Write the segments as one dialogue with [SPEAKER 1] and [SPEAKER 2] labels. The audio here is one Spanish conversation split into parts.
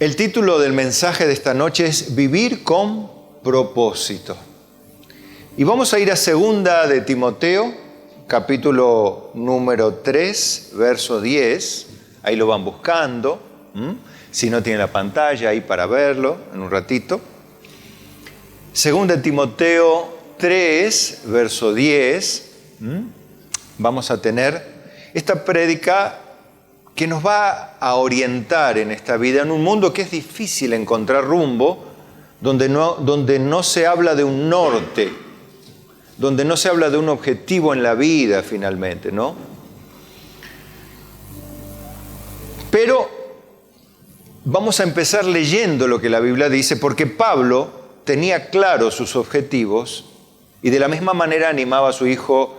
[SPEAKER 1] El título del mensaje de esta noche es Vivir con propósito. Y vamos a ir a 2 de Timoteo, capítulo número 3, verso 10. Ahí lo van buscando. Si no tienen la pantalla, ahí para verlo en un ratito. 2 de Timoteo 3, verso 10. Vamos a tener esta prédica que nos va a orientar en esta vida, en un mundo que es difícil encontrar rumbo, donde no se habla de un norte, donde no se habla de un objetivo en la vida finalmente, ¿no? Pero vamos a empezar leyendo lo que la Biblia dice, porque Pablo tenía claros sus objetivos y de la misma manera animaba a su hijo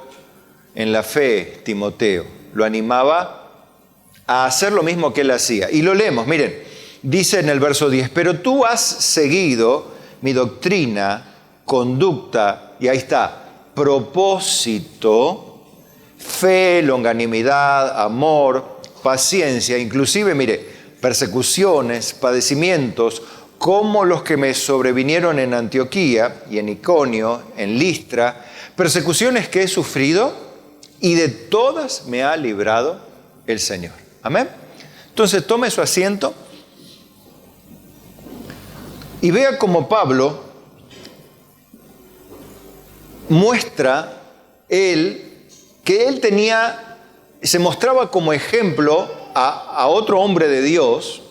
[SPEAKER 1] en la fe, Timoteo. Lo animaba a hacer lo mismo que él hacía. Y lo leemos, miren, dice en el verso 10, pero tú has seguido mi doctrina, conducta, y ahí está, propósito, fe, longanimidad, amor, paciencia, inclusive, mire, persecuciones, padecimientos, como los que me sobrevinieron en Antioquía y en Iconio, en Listra, persecuciones que he sufrido y de todas me ha librado el Señor. Amén. Entonces tome su asiento y vea cómo Pablo muestra que él se mostraba como ejemplo a otro hombre de Dios.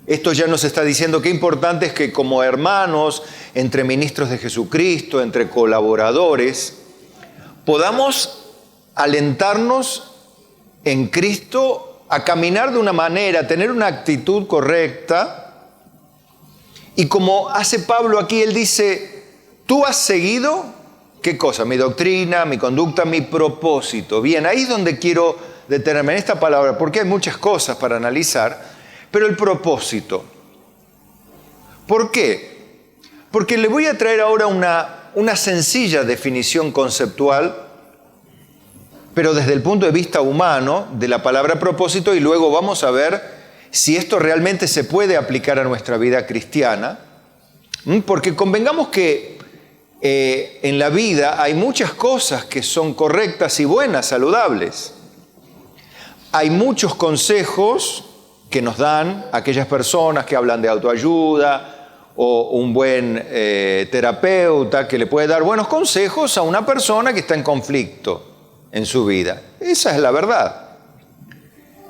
[SPEAKER 1] Esto ya nos está diciendo qué importante es que como hermanos, entre ministros de Jesucristo, entre colaboradores, podamos alentarnos en Cristo a caminar de una manera, a tener una actitud correcta. Y como hace Pablo aquí, él dice, tú has seguido, ¿qué cosa? Mi doctrina, mi conducta, mi propósito. Bien, ahí es donde quiero detenerme en esta palabra, porque hay muchas cosas para analizar, pero el propósito. ¿Por qué? Porque le voy a traer ahora una sencilla definición conceptual, pero desde el punto de vista humano, de la palabra propósito, y luego vamos a ver si esto realmente se puede aplicar a nuestra vida cristiana. Porque convengamos que en la vida hay muchas cosas que son correctas y buenas, saludables. Hay muchos consejos que nos dan aquellas personas que hablan de autoayuda o un buen terapeuta que le puede dar buenos consejos a una persona que está en conflicto en su vida. Esa es la verdad.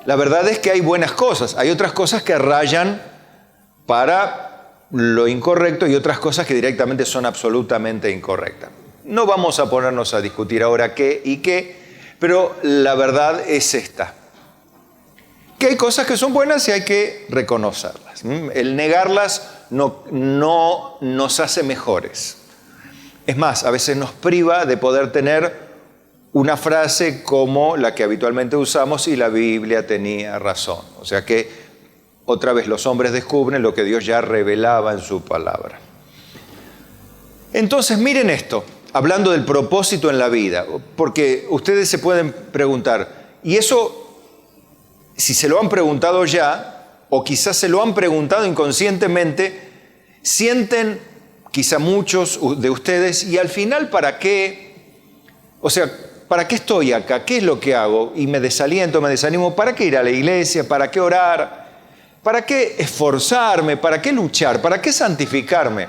[SPEAKER 1] La verdad es que hay buenas cosas, hay otras cosas que rayan para lo incorrecto y otras cosas que directamente son absolutamente incorrectas. No vamos a ponernos a discutir ahora qué y qué, pero la verdad es esta: que hay cosas que son buenas y hay que reconocerlas. El negarlas no nos hace mejores. Es más, a veces nos priva de poder tener una frase como la que habitualmente usamos, y la Biblia tenía razón. O sea que otra vez los hombres descubren lo que Dios ya revelaba en su palabra. Entonces miren esto, hablando del propósito en la vida, porque ustedes se pueden preguntar, ¿y eso, si se lo han preguntado ya, o quizás se lo han preguntado inconscientemente, sienten quizá muchos de ustedes, y al final ¿para qué? O sea, ¿para qué estoy acá? ¿Qué es lo que hago? Y me desaliento, me desanimo. ¿Para qué ir a la iglesia? ¿Para qué orar? ¿Para qué esforzarme? ¿Para qué luchar? ¿Para qué santificarme?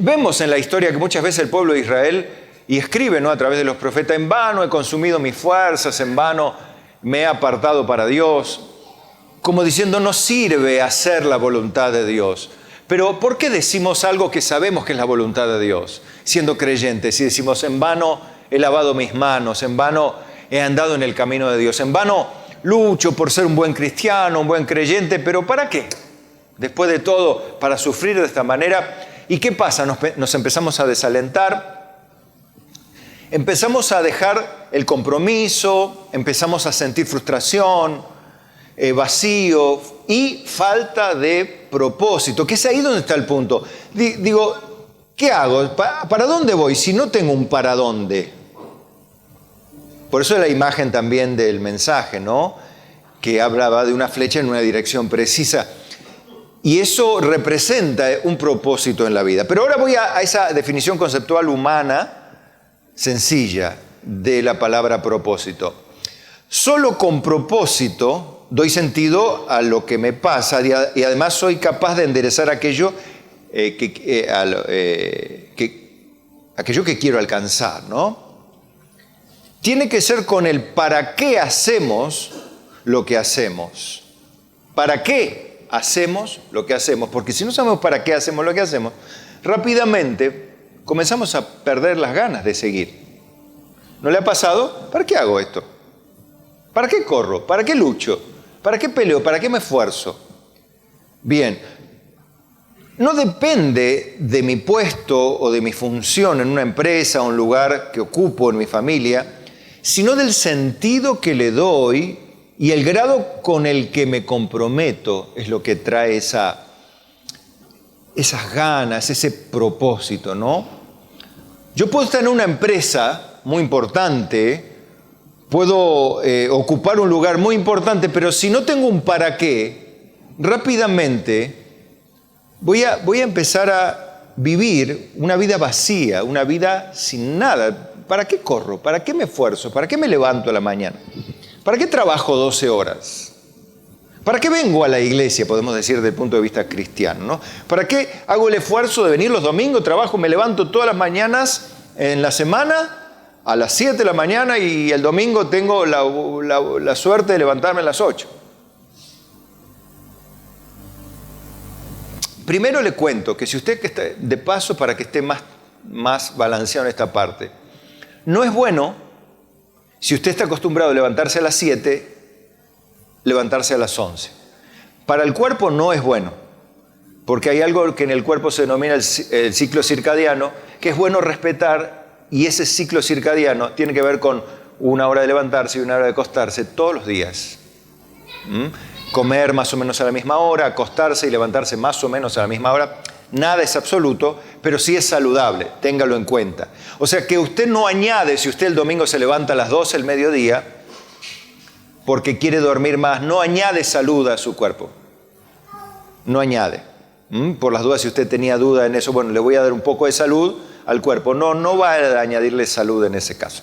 [SPEAKER 1] Vemos en la historia que muchas veces el pueblo de Israel, y escribe, ¿no?, a través de los profetas, en vano he consumido mis fuerzas, en vano me he apartado para Dios, como diciendo, no sirve hacer la voluntad de Dios. Pero ¿por qué decimos algo que sabemos que es la voluntad de Dios, siendo creyentes? Si decimos, en vano he lavado mis manos, en vano he andado en el camino de Dios, en vano lucho por ser un buen cristiano, un buen creyente, pero ¿para qué? Después de todo, para sufrir de esta manera. ¿Y qué pasa? Nos empezamos a desalentar, empezamos a dejar el compromiso, empezamos a sentir frustración, vacío y falta de propósito, que es ahí donde está el punto. Digo, ¿qué hago? ¿Para dónde voy si no tengo un para dónde? Por eso es la imagen también del mensaje, ¿no? que hablaba de una flecha en una dirección precisa. Y eso representa un propósito en la vida. Pero ahora voy a esa definición conceptual humana, sencilla, de la palabra propósito. Solo con propósito doy sentido a lo que me pasa y además soy capaz de enderezar aquello aquello que quiero alcanzar, ¿no? Tiene que ser con el para qué hacemos lo que hacemos. ¿Para qué hacemos lo que hacemos? Porque si no sabemos para qué hacemos lo que hacemos, rápidamente comenzamos a perder las ganas de seguir. ¿No le ha pasado? ¿Para qué hago esto? ¿Para qué corro? ¿Para qué lucho? ¿Para qué peleo? ¿Para qué me esfuerzo? Bien, no depende de mi puesto o de mi función en una empresa o un lugar que ocupo en mi familia, sino del sentido que le doy y el grado con el que me comprometo es lo que trae esas ganas, ese propósito, ¿no? Yo puedo estar en una empresa muy importante, puedo ocupar un lugar muy importante, pero si no tengo un para qué, rápidamente voy a empezar a vivir una vida vacía, una vida sin nada. ¿Para qué corro? ¿Para qué me esfuerzo? ¿Para qué me levanto a la mañana? ¿Para qué trabajo 12 horas? ¿Para qué vengo a la iglesia, podemos decir, desde el punto de vista cristiano, ¿no? ¿Para qué hago el esfuerzo de venir los domingos, trabajo, me levanto todas las mañanas en la semana a las 7 de la mañana y el domingo tengo la suerte de levantarme a las 8? Primero le cuento que si usted, que está de paso para que esté más balanceado en esta parte, no es bueno, si usted está acostumbrado a levantarse a las 7, levantarse a las 11. Para el cuerpo no es bueno, porque hay algo que en el cuerpo se denomina el ciclo circadiano, que es bueno respetar, y ese ciclo circadiano tiene que ver con una hora de levantarse y una hora de acostarse todos los días. Comer más o menos a la misma hora, acostarse y levantarse más o menos a la misma hora. Nada es absoluto, pero sí es saludable, téngalo en cuenta. O sea que usted no añade, si usted el domingo se levanta a las 12 del mediodía, porque quiere dormir más, no añade salud a su cuerpo. No añade. Por las dudas, si usted tenía duda en eso, bueno, le voy a dar un poco de salud al cuerpo. No va a añadirle salud en ese caso.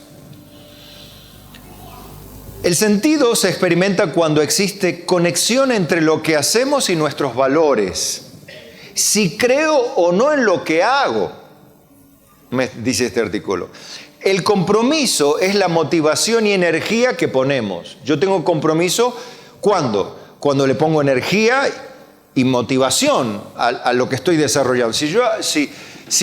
[SPEAKER 1] El sentido se experimenta cuando existe conexión entre lo que hacemos y nuestros valores. Si creo o no en lo que hago, me dice este artículo. El compromiso es la motivación y energía que ponemos. Yo tengo compromiso, ¿cuándo? Cuando le pongo energía y motivación a lo que estoy desarrollando. Si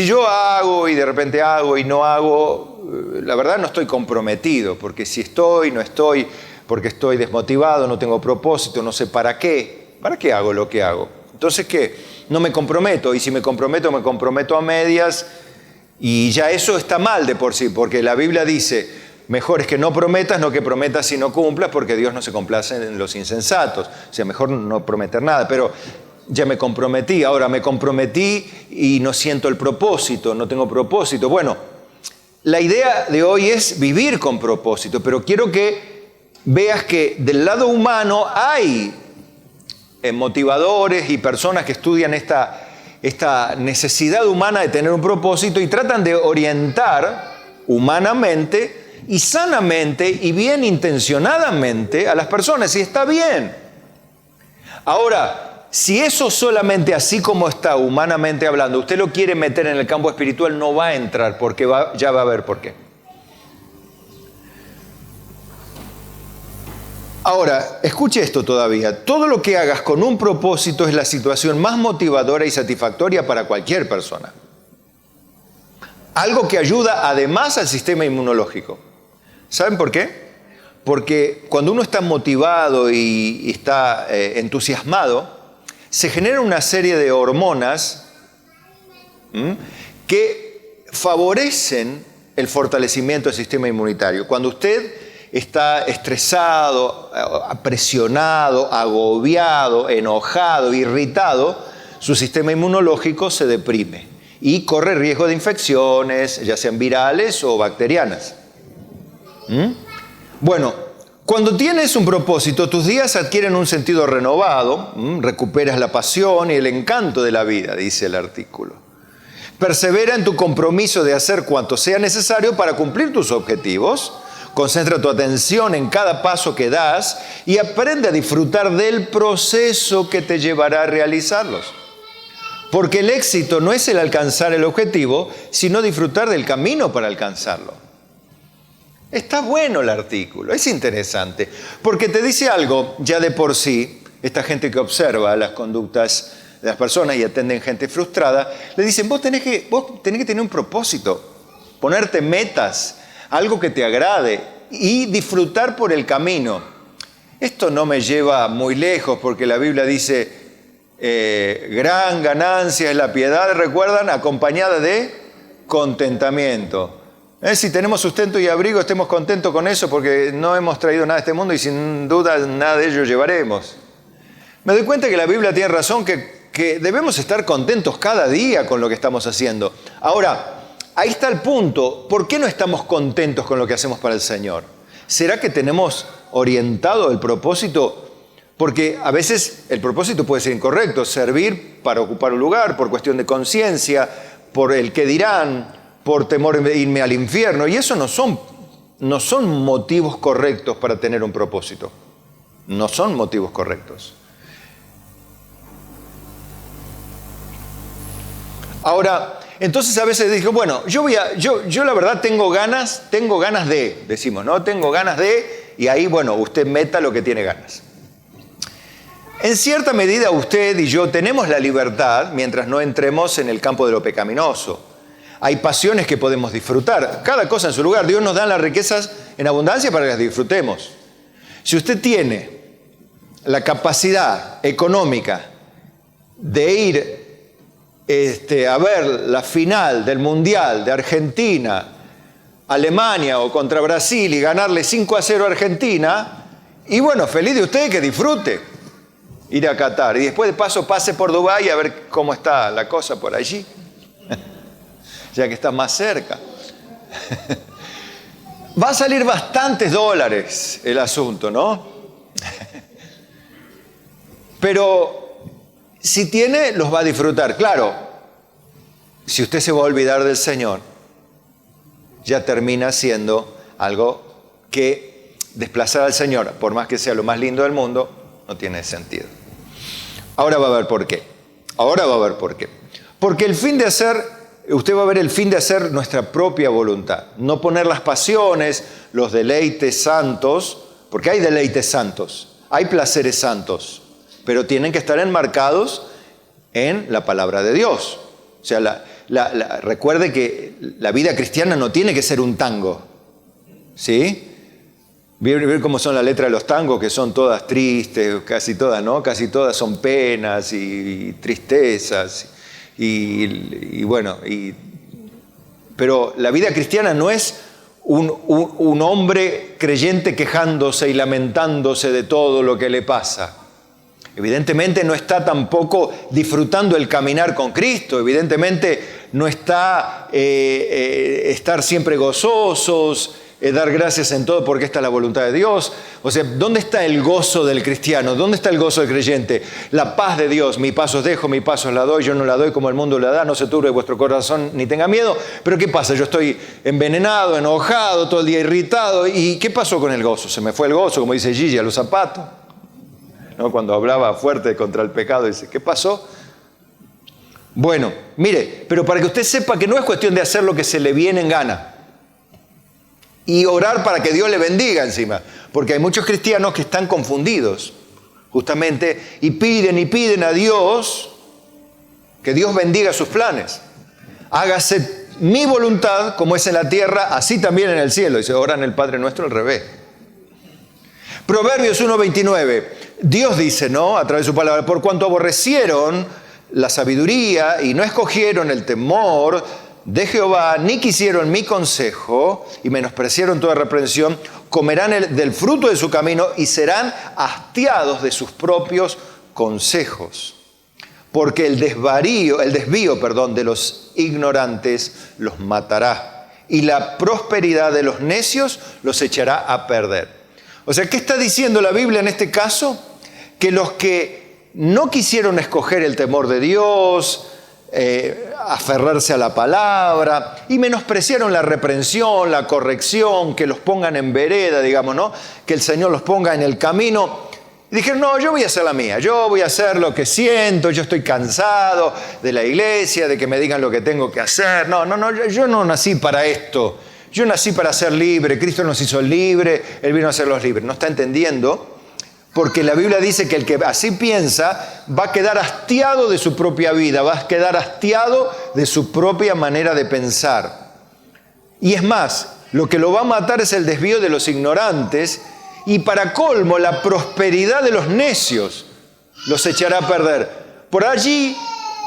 [SPEAKER 1] yo hago y de repente hago y no hago, la verdad no estoy comprometido, porque si estoy, no estoy, porque estoy desmotivado, no tengo propósito, no sé para qué. ¿Para qué hago lo que hago? Entonces, ¿qué? No me comprometo, y si me comprometo a medias, y ya eso está mal de por sí, porque la Biblia dice, mejor es que no prometas, no que prometas y no cumplas, porque Dios no se complace en los insensatos. O sea, mejor no prometer nada, pero ya me comprometí, ahora me comprometí y no siento el propósito, no tengo propósito. Bueno, la idea de hoy es vivir con propósito, pero quiero que veas que del lado humano hay motivadores y personas que estudian esta necesidad humana de tener un propósito y tratan de orientar humanamente y sanamente y bien intencionadamente a las personas, y está bien. Ahora, si eso solamente así como está humanamente hablando, usted lo quiere meter en el campo espiritual, no va a entrar, porque ya va a ver por qué. Ahora, escuche esto todavía. Todo lo que hagas con un propósito es la situación más motivadora y satisfactoria para cualquier persona. Algo que ayuda además al sistema inmunológico. ¿Saben por qué? Porque cuando uno está motivado y está entusiasmado, se genera una serie de hormonas que favorecen el fortalecimiento del sistema inmunitario. Cuando usted está estresado, presionado, agobiado, enojado, irritado, su sistema inmunológico se deprime y corre riesgo de infecciones, ya sean virales o bacterianas. Bueno, Cuando tienes un propósito, tus días adquieren un sentido renovado, recuperas la pasión y el encanto de la vida, dice el artículo. Persevera en tu compromiso de hacer cuanto sea necesario para cumplir tus objetivos. Concentra tu atención en cada paso que das y aprende a disfrutar del proceso que te llevará a realizarlos. Porque el éxito no es el alcanzar el objetivo, sino disfrutar del camino para alcanzarlo. Está bueno el artículo, es interesante, porque te dice algo ya de por sí. Esta gente que observa las conductas de las personas y atienden gente frustrada, le dicen, vos tenés que tener un propósito, ponerte metas, algo que te agrade y disfrutar por el camino. Esto no me lleva muy lejos, porque la Biblia dice, gran ganancia es la piedad, ¿recuerdan? Acompañada de contentamiento. Si tenemos sustento y abrigo, estemos contentos con eso, porque no hemos traído nada a este mundo y sin duda nada de ello llevaremos. Me doy cuenta que la Biblia tiene razón, que debemos estar contentos cada día con lo que estamos haciendo. Ahora, ahí está el punto. ¿Por qué no estamos contentos con lo que hacemos para el Señor? ¿Será que tenemos orientado el propósito? Porque a veces el propósito puede ser incorrecto, servir para ocupar un lugar, por cuestión de conciencia, por el qué dirán, por temor de irme al infierno. Y eso no son motivos correctos para tener un propósito. No son motivos correctos. Ahora, entonces a veces digo, bueno, yo la verdad tengo ganas de, decimos, ¿no? Tengo ganas de, y ahí, bueno, usted meta lo que tiene ganas. En cierta medida usted y yo tenemos la libertad mientras no entremos en el campo de lo pecaminoso. Hay pasiones que podemos disfrutar, cada cosa en su lugar. Dios nos da las riquezas en abundancia para que las disfrutemos. Si usted tiene la capacidad económica de ir a ver la final del Mundial de Argentina, Alemania o contra Brasil y ganarle 5-0 a Argentina, y bueno, feliz de usted, que disfrute ir a Qatar y después de paso pase por Dubái a ver cómo está la cosa por allí, ya que está más cerca. Va a salir bastantes dólares el asunto, ¿no? Pero si tiene, los va a disfrutar. Claro, si usted se va a olvidar del Señor, ya termina siendo algo que desplazar al Señor, por más que sea lo más lindo del mundo, no tiene sentido. Ahora va a ver por qué. Porque usted va a ver el fin de hacer nuestra propia voluntad. No poner las pasiones, los deleites santos, porque hay deleites santos, hay placeres santos, pero tienen que estar enmarcados en la palabra de Dios. O sea, recuerde que la vida cristiana no tiene que ser un tango, ¿sí? Ver cómo son las letras de los tangos, que son todas tristes, casi todas, ¿no? Casi todas son penas y tristezas. Pero la vida cristiana no es un hombre creyente quejándose y lamentándose de todo lo que le pasa. Evidentemente no está tampoco disfrutando el caminar con Cristo. Evidentemente no está estar siempre gozosos, dar gracias en todo porque esta es la voluntad de Dios. O sea, ¿dónde está el gozo del cristiano? ¿Dónde está el gozo del creyente? La paz de Dios. Mi paz os dejo, mi paz os la doy. Yo no la doy como el mundo la da. No se turbe vuestro corazón ni tenga miedo. Pero ¿qué pasa? Yo estoy envenenado, enojado, todo el día irritado. ¿Y qué pasó con el gozo? Se me fue el gozo, como dice Gigi, a los zapatos, ¿no? Cuando hablaba fuerte contra el pecado, dice, ¿qué pasó? Bueno, mire, pero para que usted sepa que no es cuestión de hacer lo que se le viene en gana y orar para que Dios le bendiga encima, porque hay muchos cristianos que están confundidos justamente y piden a Dios que Dios bendiga sus planes. Hágase mi voluntad como es en la tierra, así también en el cielo. Dice, oran el Padre Nuestro al revés. Proverbios 1:29. Dios dice, ¿no? A través de su palabra, por cuanto aborrecieron la sabiduría y no escogieron el temor de Jehová, ni quisieron mi consejo y menospreciaron toda reprensión, comerán del fruto de su camino y serán hastiados de sus propios consejos. Porque el desvío de los ignorantes los matará y la prosperidad de los necios los echará a perder. O sea, ¿qué está diciendo la Biblia en este caso? Que los que no quisieron escoger el temor de Dios, aferrarse a la palabra y menospreciaron la reprensión, la corrección, que los pongan en vereda, digamos, ¿no? Que el Señor los ponga en el camino. Y dijeron, no, yo voy a hacer la mía, yo voy a hacer lo que siento, yo estoy cansado de la iglesia, de que me digan lo que tengo que hacer. No, yo no nací para esto. Yo nací para ser libre, Cristo nos hizo libre, Él vino a hacerlos libres. No está entendiendo, porque la Biblia dice que el que así piensa va a quedar hastiado de su propia vida, va a quedar hastiado de su propia manera de pensar. Y es más, lo que lo va a matar es el desvío de los ignorantes y para colmo la prosperidad de los necios los echará a perder. Por allí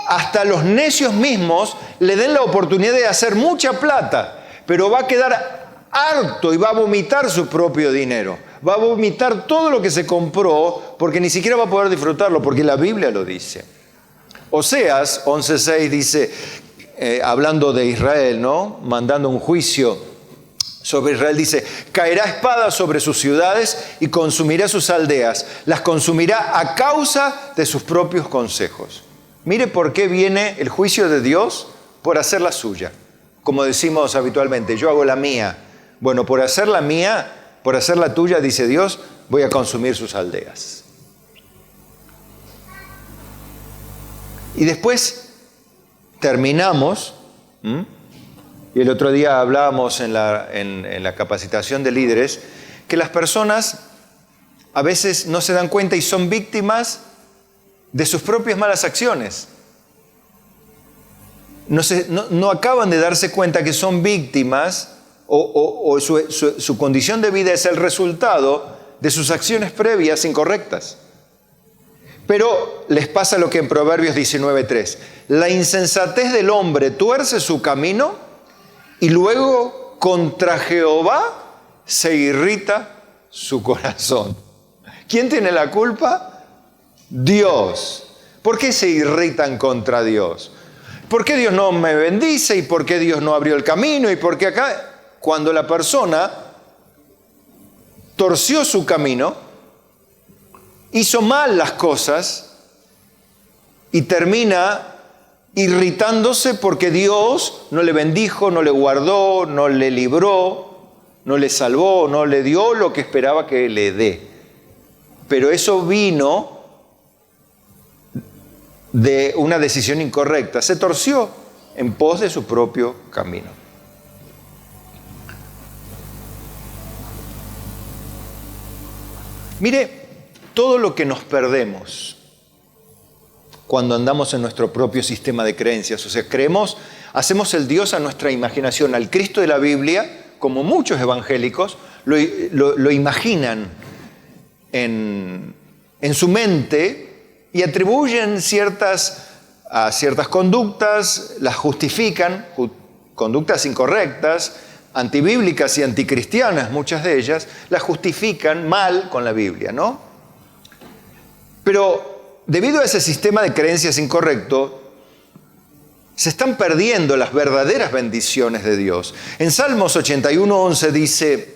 [SPEAKER 1] hasta los necios mismos le den la oportunidad de hacer mucha plata, pero va a quedar harto y va a vomitar su propio dinero. Va a vomitar todo lo que se compró porque ni siquiera va a poder disfrutarlo, porque la Biblia lo dice. Oseas 11:6 dice, hablando de Israel, ¿no? Mandando un juicio sobre Israel, dice, caerá espada sobre sus ciudades y consumirá sus aldeas. Las consumirá a causa de sus propios consejos. Mire por qué viene el juicio de Dios, por hacer la suya. Como decimos habitualmente, yo hago la mía. Bueno, por hacer la mía, por hacer la tuya, dice Dios, voy a consumir sus aldeas. Y después terminamos, y el otro día hablábamos en la capacitación de líderes, que las personas a veces no se dan cuenta y son víctimas de sus propias malas acciones. No acaban de darse cuenta que son víctimas o su condición de vida es el resultado de sus acciones previas incorrectas. Pero les pasa lo que en Proverbios 19:3. La insensatez del hombre tuerce su camino y luego contra Jehová se irrita su corazón. ¿Quién tiene la culpa? Dios. ¿Por qué se irritan contra Dios? ¿Por qué Dios no me bendice? ¿Y por qué Dios no abrió el camino? ¿Y por qué acá? Cuando la persona torció su camino, hizo mal las cosas y termina irritándose porque Dios no le bendijo, no le guardó, no le libró, no le salvó, no le dio lo que esperaba que le dé. Pero eso vino de una decisión incorrecta. Se torció en pos de su propio camino. Mire, todo lo que nos perdemos cuando andamos en nuestro propio sistema de creencias, o sea, hacemos el Dios a nuestra imaginación, al Cristo de la Biblia, como muchos evangélicos, lo imaginan en su mente y atribuyen ciertas conductas, las justifican, conductas incorrectas, antibíblicas y anticristianas, muchas de ellas, las justifican mal con la Biblia, ¿no? Pero debido a ese sistema de creencias incorrecto, se están perdiendo las verdaderas bendiciones de Dios. En Salmos 81:11 dice,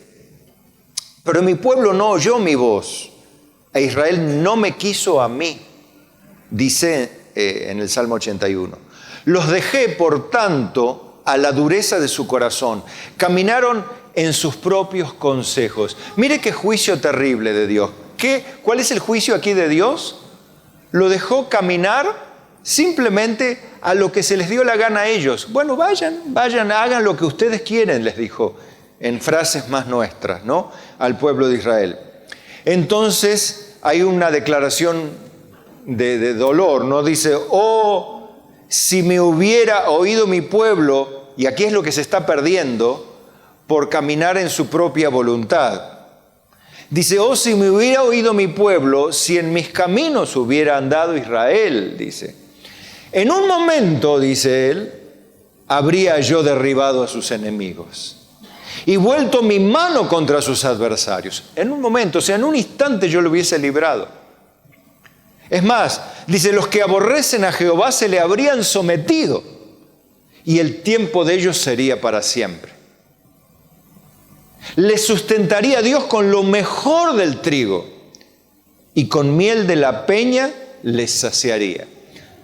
[SPEAKER 1] pero mi pueblo no oyó mi voz, e Israel no me quiso a mí, dice en el Salmo 81. Los dejé, por tanto, a la dureza de su corazón. Caminaron en sus propios consejos. Mire qué juicio terrible de Dios. ¿Cuál es el juicio aquí de Dios? Lo dejó caminar simplemente a lo que se les dio la gana a ellos. Bueno, vayan, hagan lo que ustedes quieren, les dijo en frases más nuestras, ¿no? Al pueblo de Israel. Entonces hay una declaración de dolor, ¿no? Dice, oh, si me hubiera oído mi pueblo, y aquí es lo que se está perdiendo, por caminar en su propia voluntad. Dice, oh, si me hubiera oído mi pueblo, si en mis caminos hubiera andado Israel, dice. En un momento, dice él, habría yo derribado a sus enemigos y vuelto mi mano contra sus adversarios. En un momento, o sea, en un instante yo lo hubiese librado. Es más, dice, los que aborrecen a Jehová se le habrían sometido y el tiempo de ellos sería para siempre. Les sustentaría Dios con lo mejor del trigo y con miel de la peña les saciaría.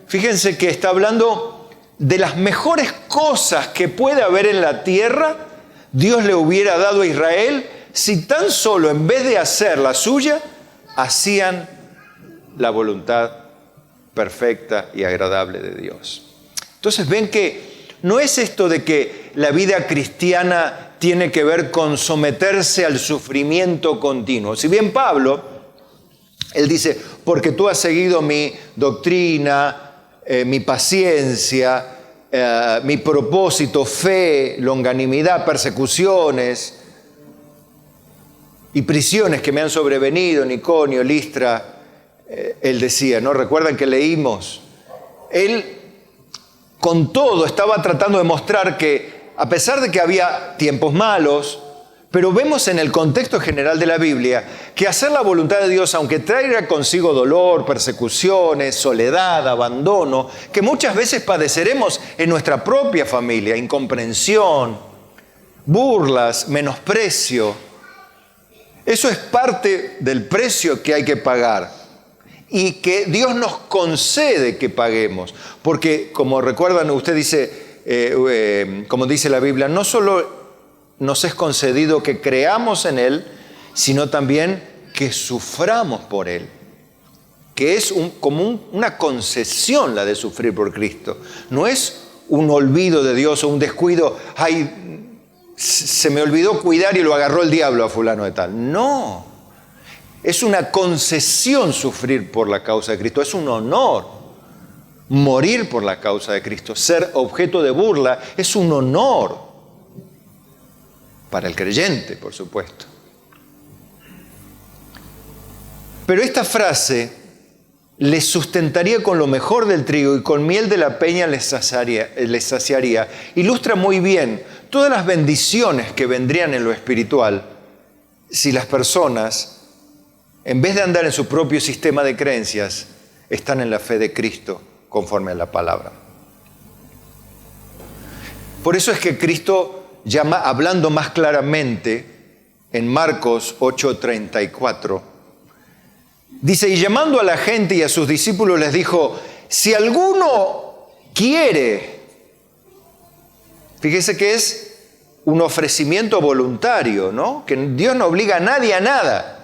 [SPEAKER 1] Fíjense que está hablando de las mejores cosas que puede haber en la tierra, Dios le hubiera dado a Israel si tan solo en vez de hacer la suya, hacían la voluntad perfecta y agradable de Dios. Entonces ven que no es esto de que la vida cristiana tiene que ver con someterse al sufrimiento continuo. Si bien Pablo, él dice, porque tú has seguido mi doctrina, mi paciencia, mi propósito, fe, longanimidad, persecuciones y prisiones que me han sobrevenido en Iconio, Listra, él decía, ¿no? ¿Recuerdan que leímos? Él con todo estaba tratando de mostrar que a pesar de que había tiempos malos, pero vemos en el contexto general de la Biblia que hacer la voluntad de Dios, aunque traiga consigo dolor, persecuciones, soledad, abandono, que muchas veces padeceremos en nuestra propia familia, incomprensión, burlas, menosprecio, eso es parte del precio que hay que pagar. Y que Dios nos concede que paguemos. Porque, como recuerdan, usted dice, como dice la Biblia, no solo nos es concedido que creamos en Él, sino también que suframos por Él. Que es como una concesión la de sufrir por Cristo. No es un olvido de Dios o un descuido, ay, se me olvidó cuidar y lo agarró el diablo a fulano de tal. No. Es una concesión sufrir por la causa de Cristo, es un honor morir por la causa de Cristo, ser objeto de burla es un honor para el creyente, por supuesto. Pero esta frase, les sustentaría con lo mejor del trigo y con miel de la peña les saciaría, ilustra muy bien todas las bendiciones que vendrían en lo espiritual si las personas, en vez de andar en su propio sistema de creencias, están en la fe de Cristo conforme a la palabra. Por eso es que Cristo llama, hablando más claramente, en Marcos 8:34, dice, y llamando a la gente y a sus discípulos les dijo, si alguno quiere, fíjese que es un ofrecimiento voluntario, ¿no? Que Dios no obliga a nadie a nada.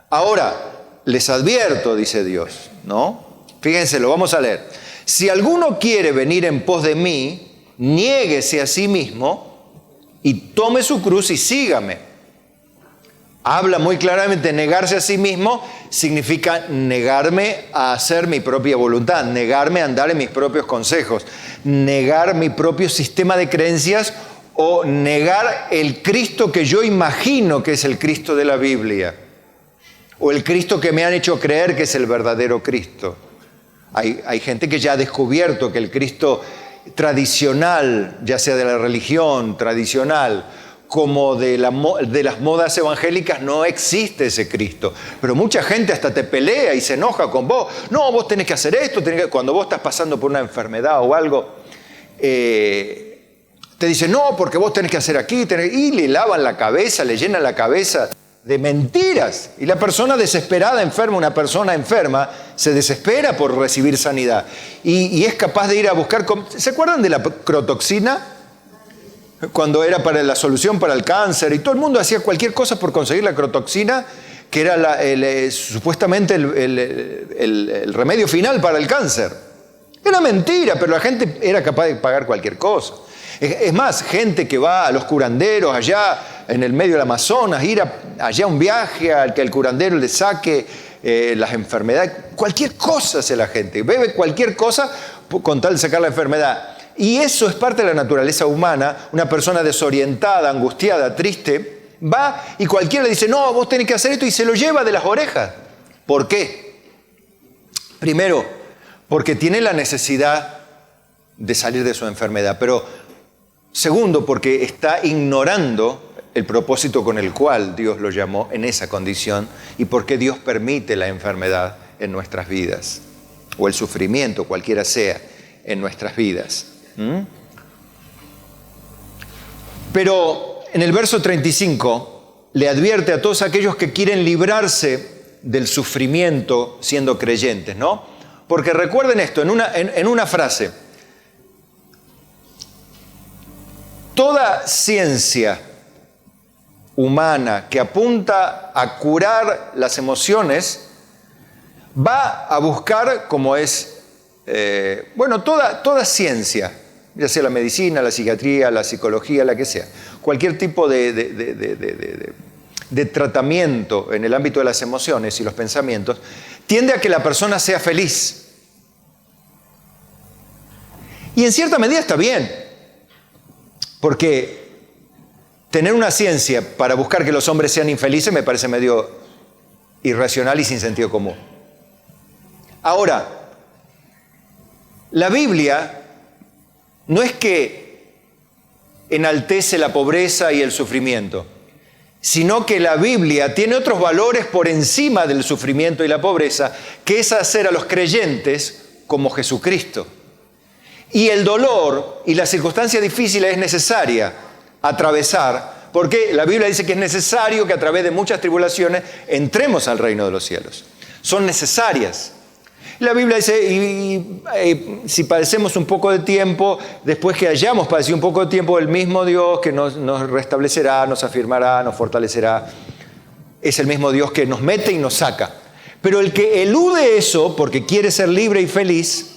[SPEAKER 1] Ahora, les advierto, dice Dios, ¿no? Fíjense, lo vamos a leer. Si alguno quiere venir en pos de mí, niéguese a sí mismo y tome su cruz y sígame. Habla muy claramente, negarse a sí mismo significa negarme a hacer mi propia voluntad, negarme a andar en mis propios consejos, negar mi propio sistema de creencias o negar el Cristo que yo imagino que es el Cristo de la Biblia. O el Cristo que me han hecho creer que es el verdadero Cristo. Hay gente que ya ha descubierto que el Cristo tradicional, ya sea de la religión tradicional, como de las modas evangélicas, no existe ese Cristo. Pero mucha gente hasta te pelea y se enoja con vos. No, vos tenés que hacer esto. Cuando vos estás pasando por una enfermedad o algo, te dicen, no, porque vos tenés que hacer aquí. Y le lavan la cabeza, le llenan la cabeza de mentiras. Y la persona desesperada, enferma, una persona enferma, se desespera por recibir sanidad. Y es capaz de ir a buscar... ¿Se acuerdan de la crotoxina? Cuando era para la solución para el cáncer. Y todo el mundo hacía cualquier cosa por conseguir la crotoxina, que era supuestamente el remedio final para el cáncer. Era mentira, pero la gente era capaz de pagar cualquier cosa. Es más, gente que va a los curanderos allá en el medio del Amazonas, ir allá a un viaje al que el curandero le saque las enfermedades, cualquier cosa hace la gente, bebe cualquier cosa con tal de sacar la enfermedad. Y eso es parte de la naturaleza humana. Una persona desorientada, angustiada, triste, va y cualquiera le dice, no, vos tenés que hacer esto y se lo lleva de las orejas. ¿Por qué? Primero, porque tiene la necesidad de salir de su enfermedad, pero segundo, porque está ignorando el propósito con el cual Dios lo llamó en esa condición y por qué Dios permite la enfermedad en nuestras vidas o el sufrimiento, cualquiera sea, en nuestras vidas. Pero en el verso 35 le advierte a todos aquellos que quieren librarse del sufrimiento siendo creyentes, ¿no? Porque recuerden esto, en una frase, toda ciencia humana que apunta a curar las emociones va a buscar, como es, toda ciencia, ya sea la medicina, la psiquiatría, la psicología, la que sea, cualquier tipo de tratamiento en el ámbito de las emociones y los pensamientos, tiende a que la persona sea feliz. Y en cierta medida está bien, porque tener una ciencia para buscar que los hombres sean infelices me parece medio irracional y sin sentido común. Ahora, la Biblia no es que enaltece la pobreza y el sufrimiento, sino que la Biblia tiene otros valores por encima del sufrimiento y la pobreza, que es hacer a los creyentes como Jesucristo. Y el dolor y la circunstancia difícil es necesaria atravesar, porque la Biblia dice que es necesario que a través de muchas tribulaciones entremos al reino de los cielos. Son necesarias. La Biblia dice, si padecemos un poco de tiempo, después que hayamos padecido un poco de tiempo, el mismo Dios que nos restablecerá, nos afirmará, nos fortalecerá, es el mismo Dios que nos mete y nos saca. Pero el que elude eso, porque quiere ser libre y feliz,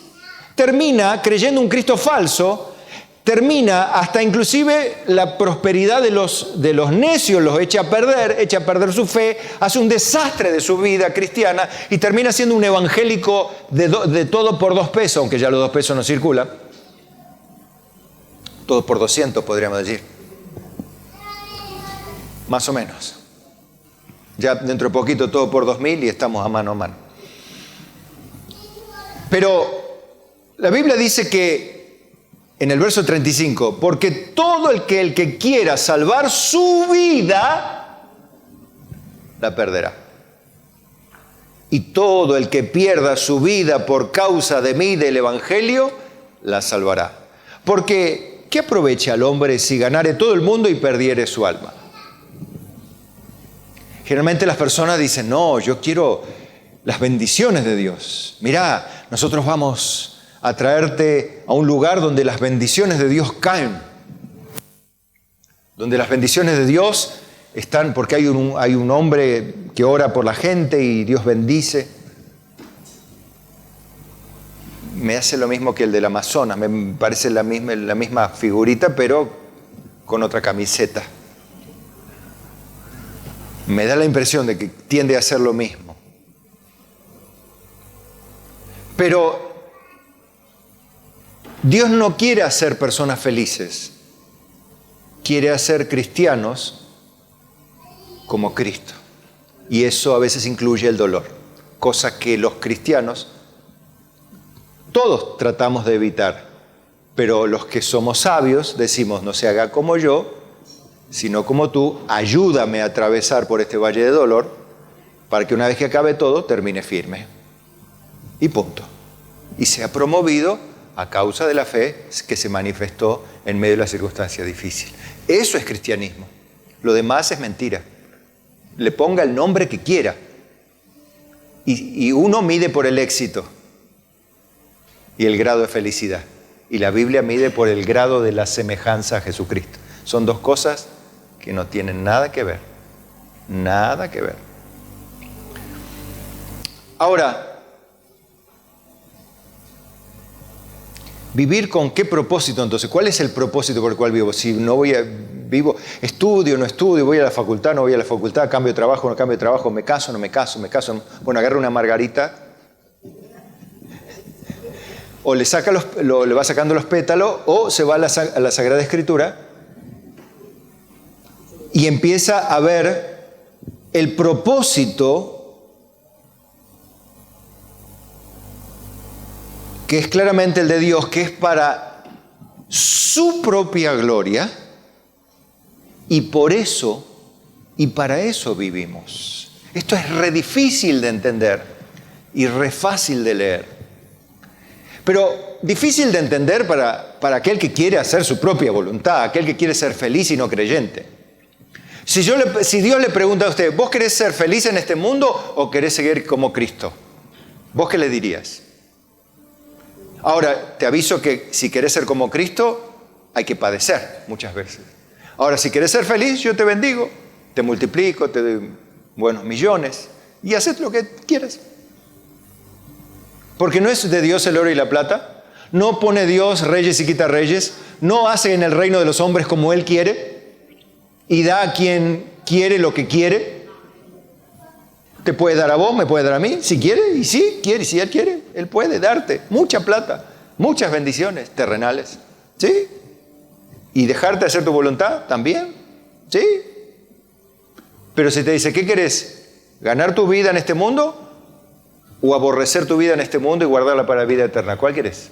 [SPEAKER 1] termina creyendo un Cristo falso, termina hasta inclusive la prosperidad de los necios los echa a perder su fe, hace un desastre de su vida cristiana y termina siendo un evangélico de todo por 2 pesos, aunque ya los 2 pesos no circulan. Todo por 200 podríamos decir. Más o menos. Ya dentro de poquito todo por 2000 y estamos a mano a mano. Pero la Biblia dice que en el verso 35, porque todo el que quiera salvar su vida, la perderá. Y todo el que pierda su vida por causa de mí, del Evangelio, la salvará. Porque, ¿qué aprovecha al hombre si ganare todo el mundo y perdiere su alma? Generalmente las personas dicen, no, yo quiero las bendiciones de Dios. Mirá, nosotros vamos a traerte a un lugar donde las bendiciones de Dios caen. Donde las bendiciones de Dios están, porque hay un hombre que ora por la gente y Dios bendice. Me hace lo mismo que el del Amazonas, me parece la misma figurita, pero con otra camiseta. Me da la impresión de que tiende a hacer lo mismo. Pero Dios no quiere hacer personas felices, quiere hacer cristianos como Cristo. Y eso a veces incluye el dolor, cosa que los cristianos todos tratamos de evitar. Pero los que somos sabios decimos, no se haga como yo, sino como tú, ayúdame a atravesar por este valle de dolor para que una vez que acabe todo, termine firme. Y punto. Y sea promovido a causa de la fe que se manifestó en medio de la circunstancia difícil. Eso es cristianismo. Lo demás es mentira. Le ponga el nombre que quiera. Y uno mide por el éxito y el grado de felicidad. Y la Biblia mide por el grado de la semejanza a Jesucristo. Son 2 cosas que no tienen nada que ver. Nada que ver. Ahora, ¿vivir con qué propósito entonces? ¿Cuál es el propósito por el cual vivo? Si no vivo, estudio, no estudio, voy a la facultad, no voy a la facultad, cambio de trabajo, no cambio de trabajo, me caso, no me caso, bueno, agarro una margarita, o le va sacando los pétalos, o se va a la Sagrada Escritura y empieza a ver el propósito que es claramente el de Dios, que es para su propia gloria, y por eso, y para eso vivimos. Esto es re difícil de entender y re fácil de leer. Pero difícil de entender para aquel que quiere hacer su propia voluntad, aquel que quiere ser feliz y no creyente. Si Dios le pregunta a usted, ¿vos querés ser feliz en este mundo o querés seguir como Cristo? ¿Vos qué le dirías? Ahora, te aviso que si querés ser como Cristo, hay que padecer muchas veces. Ahora, si querés ser feliz, yo te bendigo, te multiplico, te doy buenos millones y haces lo que quieras. Porque no es de Dios el oro y la plata, no pone Dios reyes y quita reyes, no hace en el reino de los hombres como Él quiere y da a quien quiere lo que quiere. Te puede dar a vos, me puede dar a mí, si quiere, y sí, quiere, si Él quiere, Él puede darte mucha plata, muchas bendiciones terrenales, ¿sí? Y dejarte hacer tu voluntad también, ¿sí? Pero si te dice, ¿qué querés? ¿Ganar tu vida en este mundo o aborrecer tu vida en este mundo y guardarla para la vida eterna? ¿Cuál querés?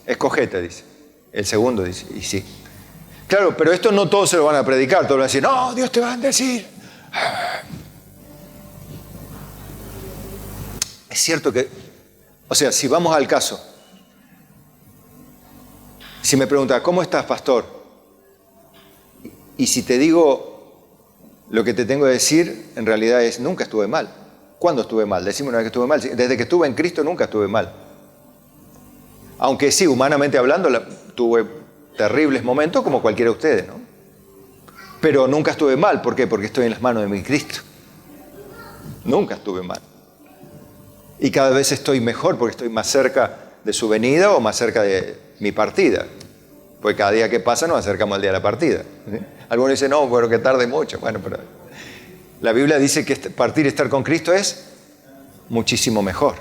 [SPEAKER 1] Escogete, dice. El segundo dice, y sí. Claro, pero esto no todos se lo van a predicar, todos van a decir, no, Dios te va a decir. Es cierto que, o sea, si vamos al caso, si me preguntas, ¿cómo estás, pastor? Y si te digo lo que te tengo que decir, en realidad es, nunca estuve mal. ¿Cuándo estuve mal? Decime una vez que estuve mal. Desde que estuve en Cristo nunca estuve mal. Aunque sí, humanamente hablando, tuve terribles momentos como cualquiera de ustedes, ¿no? Pero nunca estuve mal. ¿Por qué? Porque estoy en las manos de mi Cristo. Nunca estuve mal. Y cada vez estoy mejor porque estoy más cerca de su venida o más cerca de mi partida. Porque cada día que pasa nos acercamos al día de la partida, ¿sí? Algunos dicen, no, pero que tarde mucho. Bueno, pero la Biblia dice que partir y estar con Cristo es muchísimo mejor,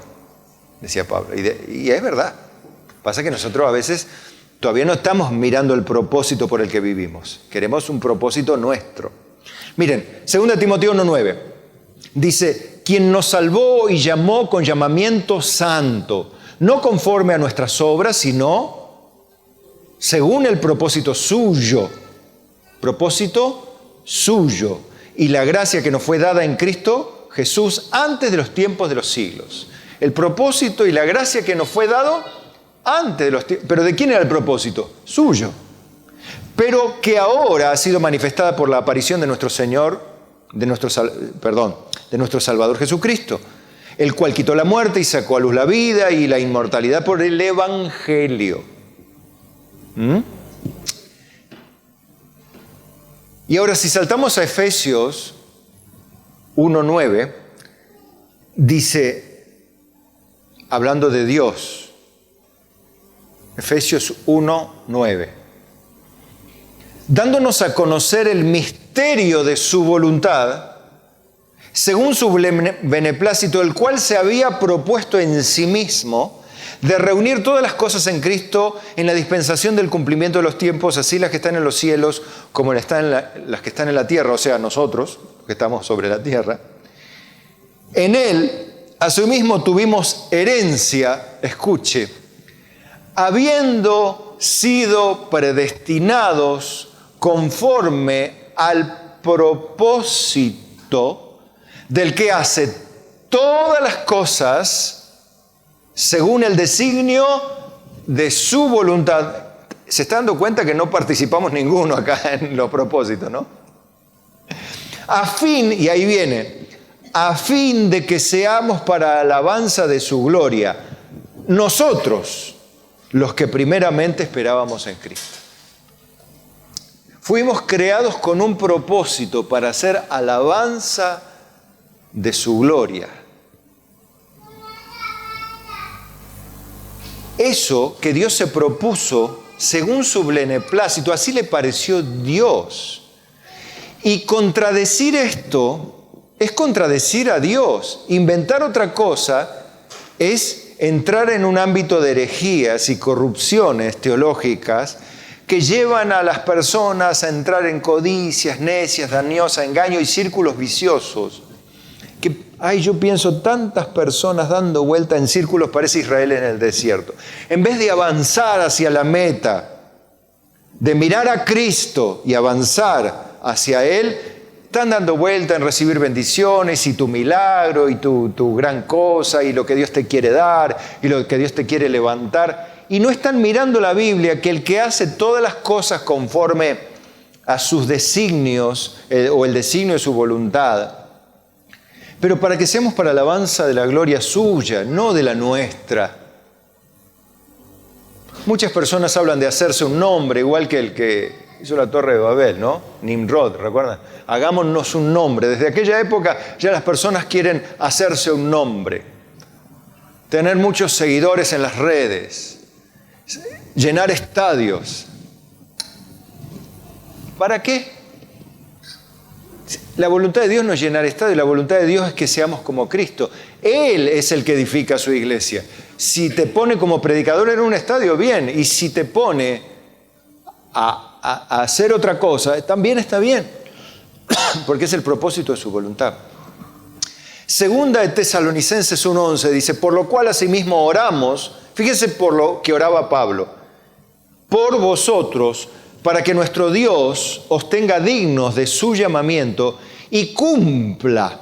[SPEAKER 1] decía Pablo. Y es verdad. Pasa que nosotros a veces todavía no estamos mirando el propósito por el que vivimos. Queremos un propósito nuestro. Miren, 2 Timoteo 1:9 dice, quien nos salvó y llamó con llamamiento santo, no conforme a nuestras obras, sino según el propósito suyo. Propósito suyo. Y la gracia que nos fue dada en Cristo Jesús antes de los tiempos de los siglos. El propósito y la gracia que nos fue dado antes de los tiempos. ¿Pero de quién era el propósito? Suyo. Pero que ahora ha sido manifestada por la aparición de nuestro Señor, de nuestro Salvador Jesucristo, el cual quitó la muerte y sacó a luz la vida y la inmortalidad por el Evangelio. Y ahora si saltamos a Efesios 1:9, dice, hablando de Dios, Efesios 1:9, dándonos a conocer el misterio de su voluntad, según su beneplácito, el cual se había propuesto en sí mismo, de reunir todas las cosas en Cristo en la dispensación del cumplimiento de los tiempos, así las que están en los cielos como las que están en la tierra, o sea, nosotros, que estamos sobre la tierra. En Él, asimismo, tuvimos herencia, escuche, habiendo sido predestinados conforme al propósito del que hace todas las cosas según el designio de su voluntad. Se está dando cuenta que no participamos ninguno acá en los propósitos, ¿no? A fin, y ahí viene, a fin de que seamos para alabanza de su gloria, nosotros, los que primeramente esperábamos en Cristo. Fuimos creados con un propósito para hacer alabanza de su gloria. Eso que Dios se propuso según su beneplácito, así le pareció Dios. Y contradecir esto es contradecir a Dios. Inventar otra cosa es entrar en un ámbito de herejías y corrupciones teológicas que llevan a las personas a entrar en codicias, necias, dañosas, engaño y círculos viciosos. Yo pienso tantas personas dando vuelta en círculos, parece Israel en el desierto. En vez de avanzar hacia la meta, de mirar a Cristo y avanzar hacia Él, están dando vuelta en recibir bendiciones y tu milagro y tu gran cosa y lo que Dios te quiere dar y lo que Dios te quiere levantar. Y no están mirando la Biblia, que el que hace todas las cosas conforme a sus designios o el designio de su voluntad, pero para que seamos para alabanza de la gloria suya, no de la nuestra. Muchas personas hablan de hacerse un nombre, igual que el que hizo la Torre de Babel, ¿no? Nimrod, ¿recuerdan? Hagámonos un nombre. Desde aquella época ya las personas quieren hacerse un nombre, tener muchos seguidores en las redes, llenar estadios. ¿Para qué? La voluntad de Dios no es llenar estadios, la voluntad de Dios es que seamos como Cristo. Él es el que edifica su iglesia. Si te pone como predicador en un estadio, bien. Y si te pone a hacer otra cosa, también está bien. Porque es el propósito de su voluntad. Segunda de Tesalonicenses 1:11 dice, por lo cual asimismo oramos, fíjense por lo que oraba Pablo, por vosotros, para que nuestro Dios os tenga dignos de su llamamiento y cumpla,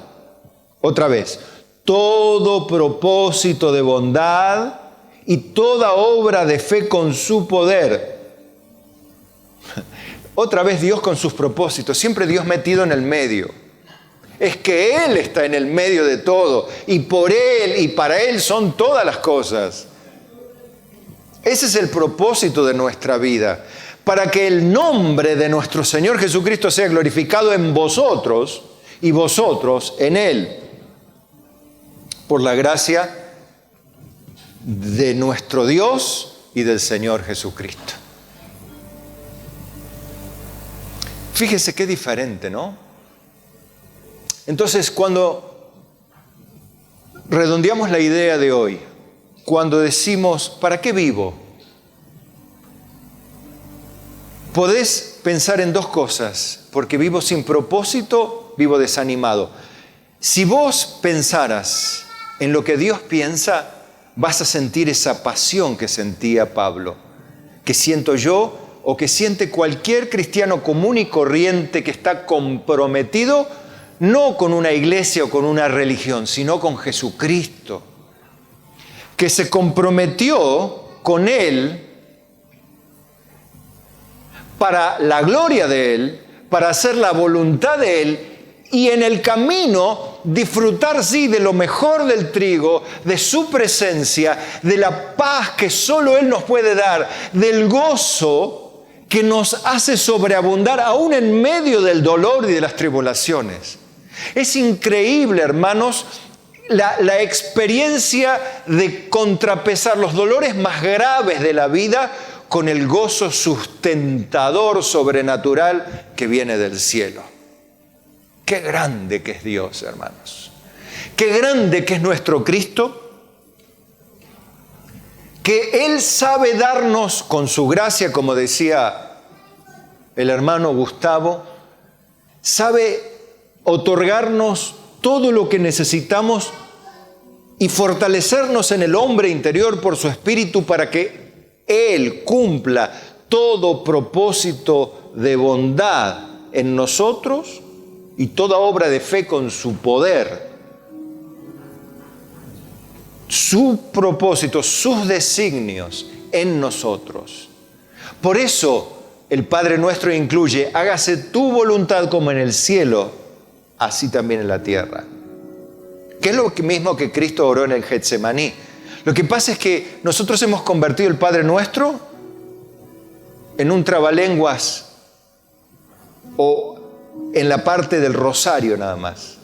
[SPEAKER 1] otra vez, todo propósito de bondad y toda obra de fe con su poder. Otra vez Dios con sus propósitos, siempre Dios metido en el medio. Es que Él está en el medio de todo y por Él y para Él son todas las cosas. Ese es el propósito de nuestra vida. Para que el nombre de nuestro Señor Jesucristo sea glorificado en vosotros y vosotros en Él, por la gracia de nuestro Dios y del Señor Jesucristo. Fíjese qué diferente, ¿no? Entonces, cuando redondeamos la idea de hoy, cuando decimos, ¿para qué vivo? Podés pensar en dos cosas, porque vivo sin propósito, vivo desanimado. Si vos pensaras en lo que Dios piensa, vas a sentir esa pasión que sentía Pablo, que siento yo o que siente cualquier cristiano común y corriente que está comprometido no con una iglesia o con una religión, sino con Jesucristo, que se comprometió con Él para la gloria de Él, para hacer la voluntad de Él y en el camino disfrutar, sí, de lo mejor del trigo, de su presencia, de la paz que solo Él nos puede dar, del gozo que nos hace sobreabundar aún en medio del dolor y de las tribulaciones. Es increíble, hermanos, la experiencia de contrapesar los dolores más graves de la vida con el gozo sustentador, sobrenatural que viene del cielo. Qué grande que es Dios, hermanos. Qué grande que es nuestro Cristo, que Él sabe darnos con su gracia, como decía el hermano Gustavo, sabe otorgarnos todo lo que necesitamos y fortalecernos en el hombre interior por su espíritu para que Él cumpla todo propósito de bondad en nosotros y toda obra de fe con su poder. Su propósito, sus designios en nosotros. Por eso el Padre Nuestro incluye, hágase tu voluntad como en el cielo, así también en la tierra. Que es lo mismo que Cristo oró en el Getsemaní. Lo que pasa es que nosotros hemos convertido el Padre Nuestro en un trabalenguas o en la parte del rosario nada más.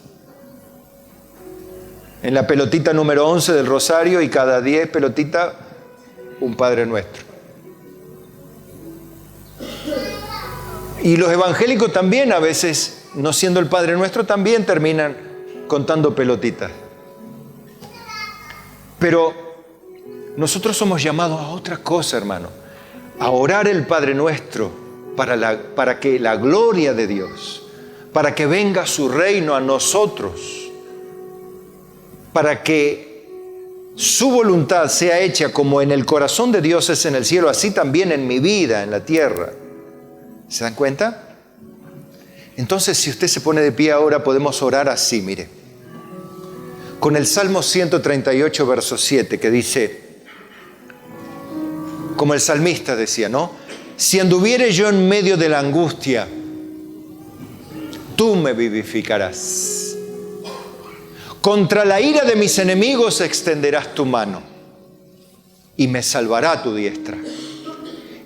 [SPEAKER 1] En la pelotita número 11 del rosario y cada 10 pelotitas un Padre Nuestro. Y los evangélicos también a veces, no siendo el Padre Nuestro, también terminan contando pelotitas. Pero nosotros somos llamados a otra cosa, hermano, a orar el Padre Nuestro para que la gloria de Dios, para que venga su reino a nosotros, para que su voluntad sea hecha como en el corazón de Dios es en el cielo, así también en mi vida, en la tierra. ¿Se dan cuenta? Entonces, si usted se pone de pie ahora, podemos orar así, mire, con el Salmo 138, verso 7, que dice, como el salmista decía, ¿no? Si anduviere yo en medio de la angustia, tú me vivificarás. Contra la ira de mis enemigos extenderás tu mano y me salvará tu diestra.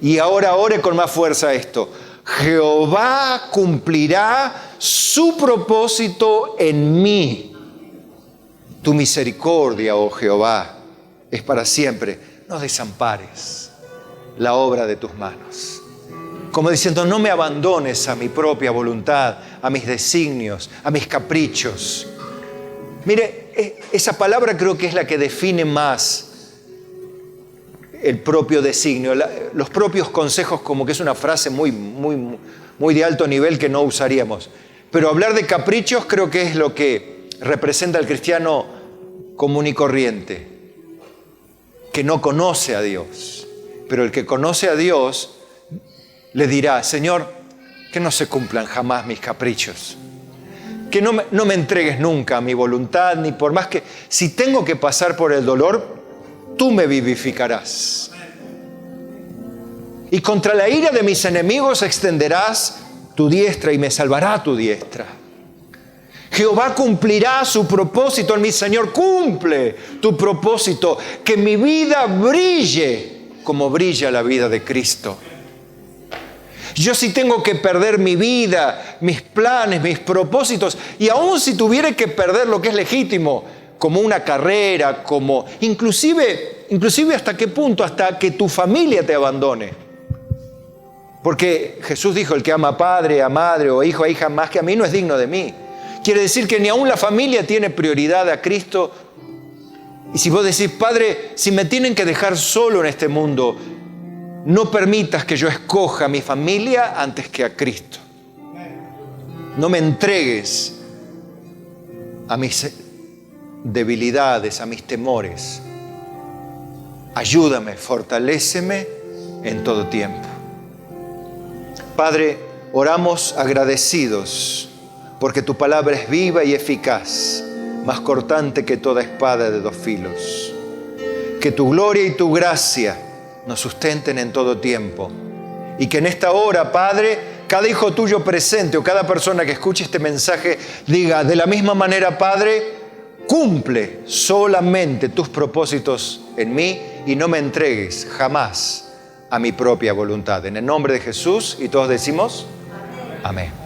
[SPEAKER 1] Y ahora ore con más fuerza esto. Jehová cumplirá su propósito en mí. Tu misericordia, oh Jehová, es para siempre. No desampares la obra de tus manos. Como diciendo, no me abandones a mi propia voluntad, a mis designios, a mis caprichos. Mire, esa palabra creo que es la que define más el propio designio, los propios consejos, como que es una frase muy de alto nivel que no usaríamos. Pero hablar de caprichos creo que es lo que representa al cristiano común y corriente, que no conoce a Dios. Pero el que conoce a Dios le dirá, Señor, que no se cumplan jamás mis caprichos. Que no me entregues nunca a mi voluntad, ni por más que, si tengo que pasar por el dolor, tú me vivificarás. Y contra la ira de mis enemigos extenderás tu diestra y me salvará tu diestra. Jehová cumplirá su propósito en mí. Señor, cumple tu propósito. Que mi vida brille como brilla la vida de Cristo. Yo sí tengo que perder mi vida, mis planes, mis propósitos, y aún si tuviera que perder lo que es legítimo, como una carrera, como inclusive hasta qué punto, hasta que tu familia te abandone. Porque Jesús dijo, el que ama a padre, a madre o hijo, a hija más que a mí no es digno de mí. Quiere decir que ni aún la familia tiene prioridad a Cristo. Y si vos decís, Padre, si me tienen que dejar solo en este mundo, no permitas que yo escoja a mi familia antes que a Cristo. No me entregues a mis debilidades, a mis temores. Ayúdame, fortaléceme en todo tiempo. Padre, oramos agradecidos porque tu palabra es viva y eficaz, más cortante que toda espada de dos filos. Que tu gloria y tu gracia nos sustenten en todo tiempo. Y que en esta hora, Padre, cada hijo tuyo presente o cada persona que escuche este mensaje diga, de la misma manera, Padre, cumple solamente tus propósitos en mí y no me entregues jamás a mi propia voluntad. En el nombre de Jesús, y todos decimos, amén.